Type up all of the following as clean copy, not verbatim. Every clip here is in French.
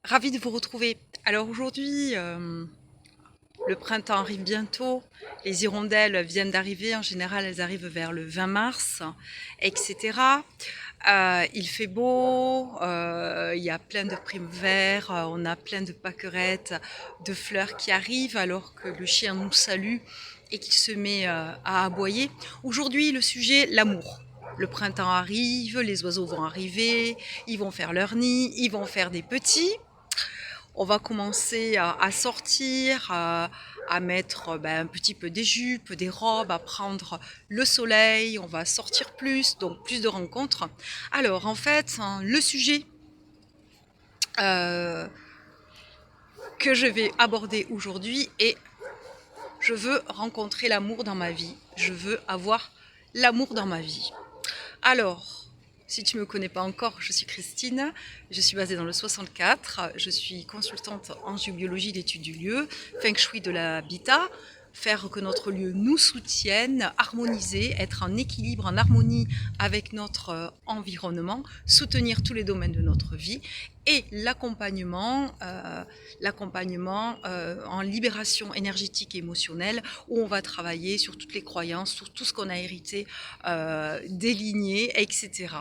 Ravie de vous retrouver. Alors aujourd'hui, le printemps arrive bientôt, les hirondelles viennent d'arriver, en général elles arrivent vers le 20 mars, etc. Il fait beau, il y a plein de primes verts, on a plein de pâquerettes, de fleurs qui arrivent alors que le chien nous salue et qu'il se met à aboyer. Aujourd'hui le sujet, l'amour. Le printemps arrive, les oiseaux vont arriver, ils vont faire leur nid, ils vont faire des petits. On va commencer à sortir, à mettre un petit peu des jupes, des robes, à prendre le soleil, on va sortir plus, donc plus de rencontres. Alors en fait, hein, le sujet euh, que je vais aborder aujourd'hui est je veux rencontrer l'amour dans ma vie, je veux avoir l'amour dans ma vie. Alors, si tu ne me connais pas encore, je suis Christine, je suis basée dans le 64, je suis consultante en géobiologie d'études du lieu, feng shui de l'habitat, faire que notre lieu nous soutienne, harmoniser, être en équilibre, en harmonie avec notre environnement, soutenir tous les domaines de notre vie et l'accompagnement en libération énergétique et émotionnelle où on va travailler sur toutes les croyances, sur tout ce qu'on a hérité des lignées, etc.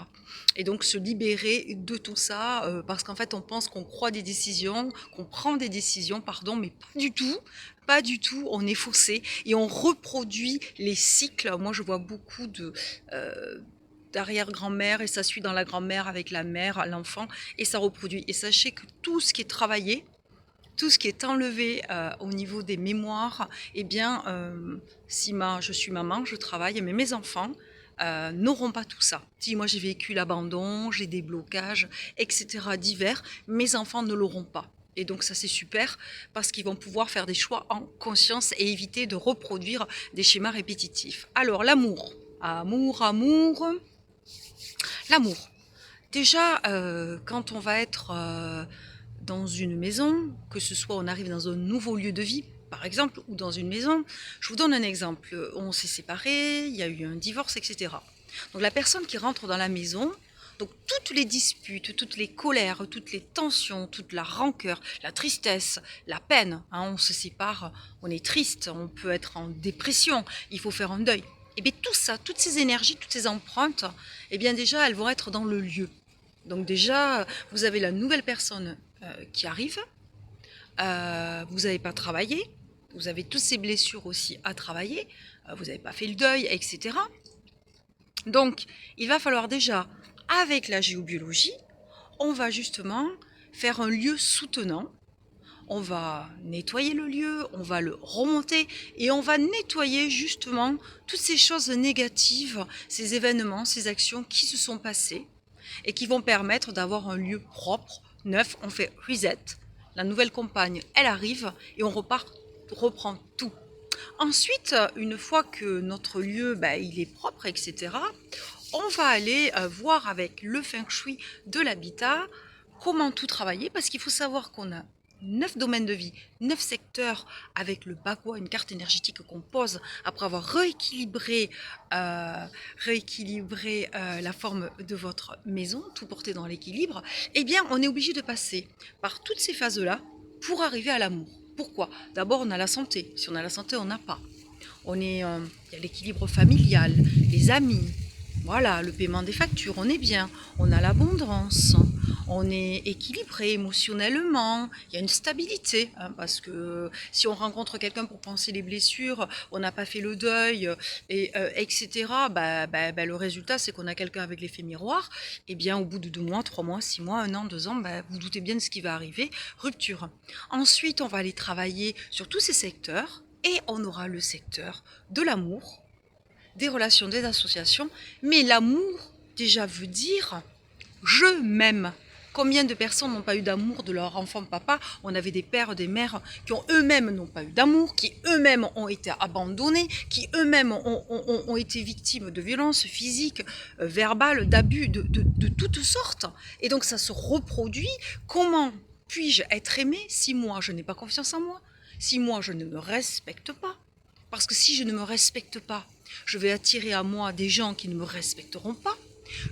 Et donc se libérer de tout ça, parce qu'en fait on pense qu'on croit des décisions, qu'on prend des décisions, pardon, mais pas du tout. Pas du tout, on est faussé et on reproduit les cycles. Moi je vois beaucoup euh, d'arrière-grand-mère et ça suit dans la grand-mère avec la mère, l'enfant et ça reproduit. Et sachez que tout ce qui est travaillé, tout ce qui est enlevé au niveau des mémoires, eh bien, si je suis maman, je travaille, mais mes enfants n'auront pas tout ça. Si moi j'ai vécu l'abandon, j'ai des blocages, etc. divers, mes enfants ne l'auront pas. Et donc ça c'est super parce qu'ils vont pouvoir faire des choix en conscience et éviter de reproduire des schémas répétitifs. Alors l'amour, l'amour. Déjà, quand on va être dans une maison, que ce soit on arrive dans un nouveau lieu de vie, par exemple, ou dans une maison, je vous donne un exemple. On s'est séparés, il y a eu un divorce, etc. Donc la personne qui rentre dans la maison, donc toutes les disputes, toutes les colères, toutes les tensions, toute la rancœur, la tristesse, la peine, hein, on se sépare, on est triste, on peut être en dépression, il faut faire un deuil. Et bien tout ça, toutes ces énergies, toutes ces empreintes, eh bien déjà elles vont être dans le lieu. Donc déjà, vous avez la nouvelle personne qui arrive, vous n'avez pas travaillé, vous avez toutes ces blessures aussi à travailler, vous n'avez pas fait le deuil, etc. Donc, il va falloir déjà, avec la géobiologie, on va justement faire un lieu soutenant. On va nettoyer le lieu, on va le remonter et on va nettoyer justement toutes ces choses négatives, ces événements, ces actions qui se sont passées et qui vont permettre d'avoir un lieu propre, neuf. On fait reset, la nouvelle compagne, elle arrive et on reprend tout. Ensuite, une fois que notre lieu il est propre, etc., on va aller voir avec le feng shui de l'habitat comment tout travailler, parce qu'il faut savoir qu'on a 9 domaines de vie, 9 secteurs avec le bagua, une carte énergétique qu'on pose après avoir rééquilibré la forme de votre maison, tout porté dans l'équilibre. Eh bien, on est obligé de passer par toutes ces phases-là pour arriver à l'amour. Pourquoi? D'abord, on a la santé. Si on a la santé, on n'a pas. Il y a l'équilibre familial, les amis, voilà, le paiement des factures, on est bien, on a l'abondance, on est équilibré émotionnellement, il y a une stabilité, hein, parce que si on rencontre quelqu'un pour penser les blessures, on n'a pas fait le deuil, etc., le résultat c'est qu'on a quelqu'un avec l'effet miroir, et bien au bout de 2 mois, 3 mois, 6 mois, 1 an, 2 ans, vous doutez bien de ce qui va arriver, rupture. Ensuite, on va aller travailler sur tous ces secteurs, et on aura le secteur de l'amour, des relations, des associations. Mais l'amour, déjà, veut dire je m'aime. Combien de personnes n'ont pas eu d'amour de leur enfant papa? On avait des pères, des mères qui eux-mêmes n'ont pas eu d'amour, qui eux-mêmes ont été abandonnés, qui eux-mêmes ont été victimes de violences physiques, verbales, d'abus, de toutes sortes. Et donc ça se reproduit. Comment puis-je être aimé si moi je n'ai pas confiance en moi? Si moi je ne me respecte pas? Parce que si je ne me respecte pas, je vais attirer à moi des gens qui ne me respecteront pas.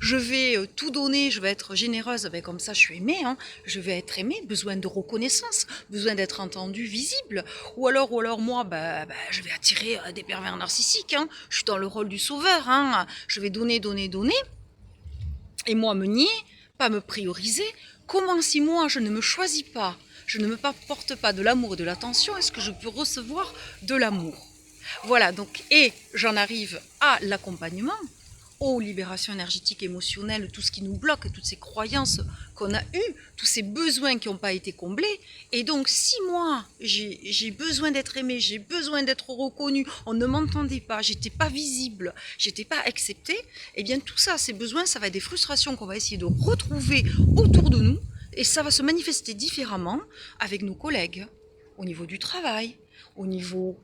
Je vais tout donner, je vais être généreuse, ben comme ça je suis aimée, hein. Je vais être aimée, besoin de reconnaissance, besoin d'être entendue, visible. Ou alors moi, je vais attirer des pervers narcissiques, hein. Je suis dans le rôle du sauveur, hein. Je vais donner, donner, donner. Et moi me nier, pas me prioriser. Comment si moi je ne me choisis pas, je ne me porte pas de l'amour et de l'attention, est-ce que je peux recevoir de l'amour? Voilà, donc, et j'en arrive à l'accompagnement, aux libérations énergétiques, émotionnelles, tout ce qui nous bloque, toutes ces croyances qu'on a eues, tous ces besoins qui n'ont pas été comblés. Et donc, si moi, j'ai besoin d'être aimée, j'ai besoin d'être reconnue, on ne m'entendait pas, j'étais pas visible, j'étais pas acceptée, eh bien tout ça, ces besoins, ça va être des frustrations qu'on va essayer de retrouver autour de nous, et ça va se manifester différemment avec nos collègues, au niveau du travail, au niveau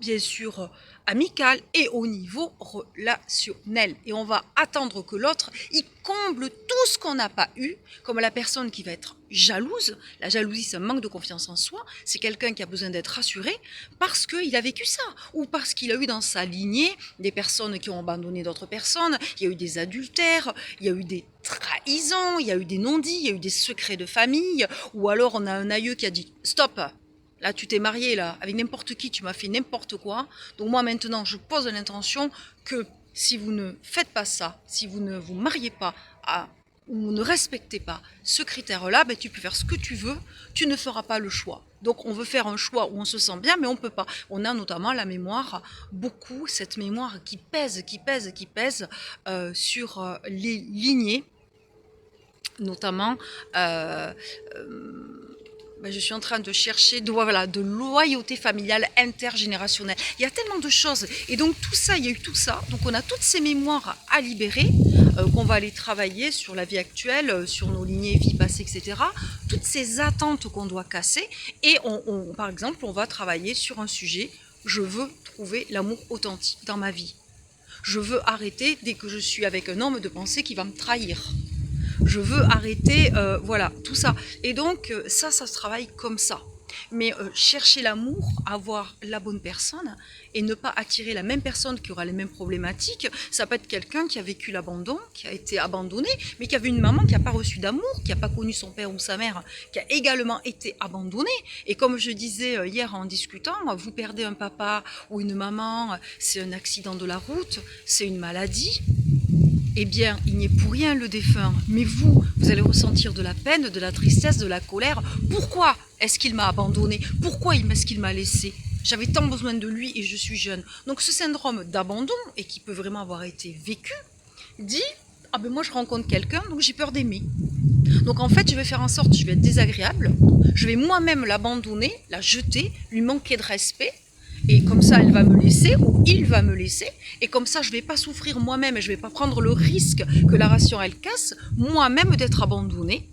bien sûr amical et au niveau relationnel. Et on va attendre que l'autre, il comble tout ce qu'on n'a pas eu, comme la personne qui va être jalouse. La jalousie, c'est un manque de confiance en soi. C'est quelqu'un qui a besoin d'être rassuré parce qu'il a vécu ça, ou parce qu'il a eu dans sa lignée des personnes qui ont abandonné d'autres personnes, il y a eu des adultères, il y a eu des trahisons, il y a eu des non-dits, il y a eu des secrets de famille, ou alors on a un aïeux qui a dit « stop ». Là, tu t'es marié là, avec n'importe qui, tu m'as fait n'importe quoi. Donc moi, maintenant, je pose l'intention que si vous ne faites pas ça, si vous ne vous mariez pas ou ne respectez pas ce critère-là, ben, tu peux faire ce que tu veux, tu ne feras pas le choix. Donc on veut faire un choix où on se sent bien, mais on ne peut pas. On a notamment la mémoire, beaucoup, cette mémoire qui pèse sur les lignées, notamment... je suis en train de chercher de loyauté familiale intergénérationnelle. Il y a tellement de choses. Et donc tout ça, il y a eu tout ça. Donc on a toutes ces mémoires à libérer, qu'on va aller travailler sur la vie actuelle, sur nos lignées, vie passée, etc. Toutes ces attentes qu'on doit casser. Et par exemple, on va travailler sur un sujet. Je veux trouver l'amour authentique dans ma vie. Je veux arrêter, dès que je suis avec un homme, de penser qu'il va me trahir. Je veux arrêter, voilà, tout ça. Et donc, ça se travaille comme ça. Mais chercher l'amour, avoir la bonne personne et ne pas attirer la même personne qui aura les mêmes problématiques, ça peut être quelqu'un qui a vécu l'abandon, qui a été abandonné, mais qui avait une maman qui n'a pas reçu d'amour, qui n'a pas connu son père ou sa mère, qui a également été abandonnée. Et comme je disais hier en discutant, vous perdez un papa ou une maman, c'est un accident de la route, c'est une maladie. Eh bien, il n'y est pour rien le défunt. Mais vous allez ressentir de la peine, de la tristesse, de la colère. Pourquoi est-ce qu'il m'a abandonné? Pourquoi est-ce qu'il m'a laissé? J'avais tant besoin de lui et je suis jeune. Donc ce syndrome d'abandon, et qui peut vraiment avoir été vécu, dit « Ah ben moi je rencontre quelqu'un, donc j'ai peur d'aimer. Donc en fait, je vais faire en sorte, je vais être désagréable, je vais moi-même l'abandonner, la jeter, lui manquer de respect, et comme ça elle va me laisser ou il va me laisser, et comme ça je vais pas souffrir moi-même et je vais pas prendre le risque que la relation elle casse, moi-même d'être abandonnée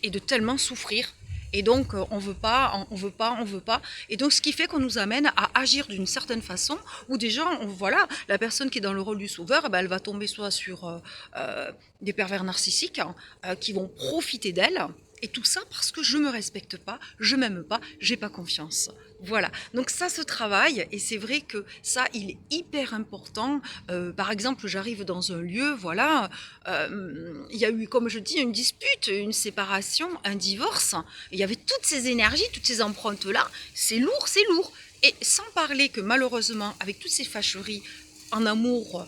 et de tellement souffrir. Et donc on veut pas. Et donc ce qui fait qu'on nous amène à agir d'une certaine façon où déjà, voilà, la personne qui est dans le rôle du sauveur, elle va tomber soit sur des pervers narcissiques qui vont profiter d'elle. Et tout ça parce que je me respecte pas, je m'aime pas, j'ai pas confiance. Voilà. Donc ça se travaille et c'est vrai que ça, il est hyper important. Par exemple, j'arrive dans un lieu, voilà, il y a eu, comme je dis, une dispute, une séparation, un divorce. Il y avait toutes ces énergies, toutes ces empreintes-là. C'est lourd, c'est lourd. Et sans parler que malheureusement, avec toutes ces fâcheries en amour,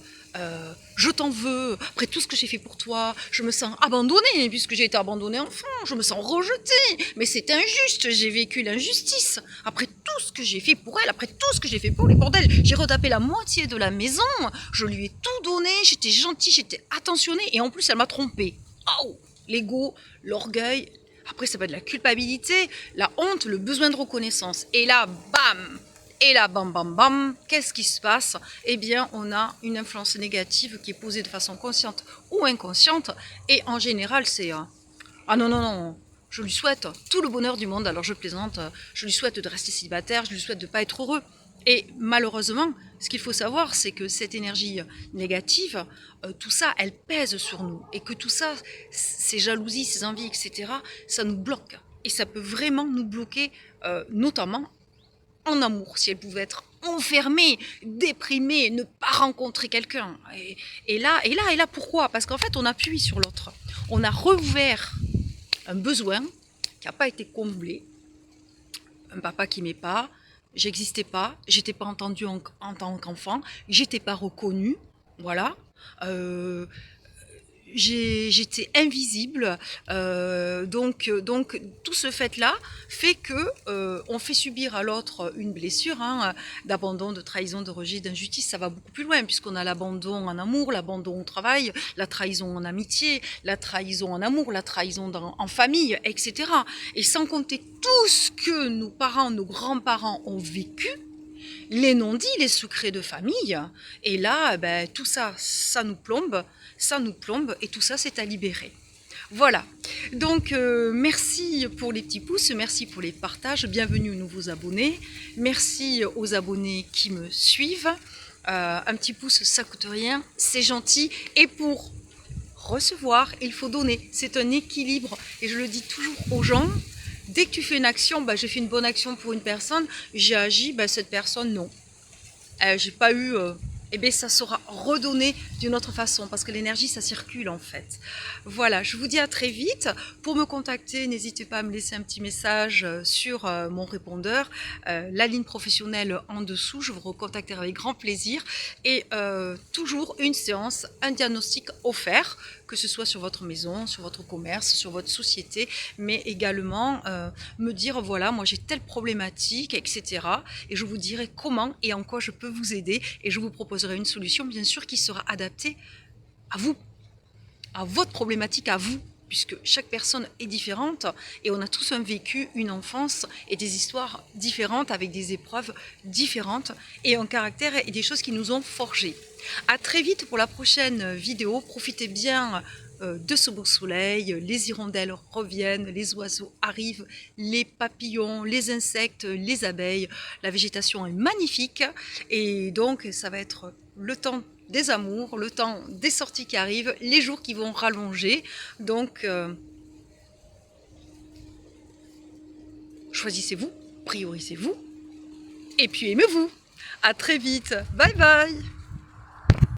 je t'en veux, après tout ce que j'ai fait pour toi, je me sens abandonnée, puisque j'ai été abandonnée enfant, je me sens rejetée, mais c'est injuste, j'ai vécu l'injustice, après tout ce que j'ai fait pour elle, après tout ce que j'ai fait pour les bordels, j'ai retapé la moitié de la maison, je lui ai tout donné, j'étais gentille, j'étais attentionnée, et en plus elle m'a trompée. Oh, l'ego, l'orgueil, après ça peut être la culpabilité, la honte, le besoin de reconnaissance, et là, bam! Et là, bam, bam, bam, qu'est-ce qui se passe? Eh bien, on a une influence négative qui est posée de façon consciente ou inconsciente. Et en général, c'est ah non, non, non, je lui souhaite tout le bonheur du monde. Alors je plaisante, je lui souhaite de rester célibataire, je lui souhaite de ne pas être heureux. Et malheureusement, ce qu'il faut savoir, c'est que cette énergie négative, tout ça, elle pèse sur nous. Et que tout ça, ces jalousies, ces envies, etc., ça nous bloque. Et ça peut vraiment nous bloquer, notamment en amour, si elle pouvait être enfermé, déprimé, ne pas rencontrer quelqu'un. Et là, pourquoi? Parce qu'en fait, on appuie sur l'autre. On a rouvert un besoin qui n'a pas été comblé. Un papa qui m'aimait pas, j'existais pas, j'étais pas entendue en tant qu'enfant, j'étais pas reconnue, voilà. Euh, J'étais invisible, donc tout ce fait-là fait que on fait subir à l'autre une blessure, hein, d'abandon, de trahison, de rejet, d'injustice. Ça va beaucoup plus loin puisqu'on a l'abandon en amour, l'abandon au travail, la trahison en amitié, la trahison en amour, la trahison en famille, etc. Et sans compter tout ce que nos parents, nos grands-parents ont vécu, les non-dits, les secrets de famille. Et là, ben, tout ça, ça nous plombe, et tout ça, c'est à libérer. Voilà. Donc, merci pour les petits pouces, merci pour les partages, bienvenue aux nouveaux abonnés, merci aux abonnés qui me suivent. Un petit pouce, ça coûte rien, c'est gentil. Et pour recevoir, il faut donner. C'est un équilibre. Et je le dis toujours aux gens. Dès que tu fais une action, bah, j'ai fait une bonne action pour une personne, j'ai agi, bah, cette personne, non. J'ai pas eu... eh bien, ça sera redonné d'une autre façon, parce que l'énergie, ça circule en fait. Voilà, je vous dis à très vite. Pour me contacter, n'hésitez pas à me laisser un petit message sur mon répondeur, la ligne professionnelle en dessous, je vous recontacterai avec grand plaisir. Et toujours une séance, un diagnostic offert, que ce soit sur votre maison, sur votre commerce, sur votre société, mais également me dire, voilà, moi j'ai telle problématique, etc. Et je vous dirai comment et en quoi je peux vous aider, et je vous proposerai une solution, bien sûr, qui sera adaptée à vous, à votre problématique, à vous, puisque chaque personne est différente et on a tous un vécu, une enfance et des histoires différentes avec des épreuves différentes et un caractère et des choses qui nous ont forgés. À très vite pour la prochaine vidéo. Profitez bien de ce beau soleil, les hirondelles reviennent, les oiseaux arrivent, les papillons, les insectes, les abeilles. La végétation est magnifique et donc ça va être le temps des amours, le temps des sorties qui arrivent, les jours qui vont rallonger. Donc, choisissez-vous, priorisez-vous et puis aimez-vous. À très vite. Bye bye.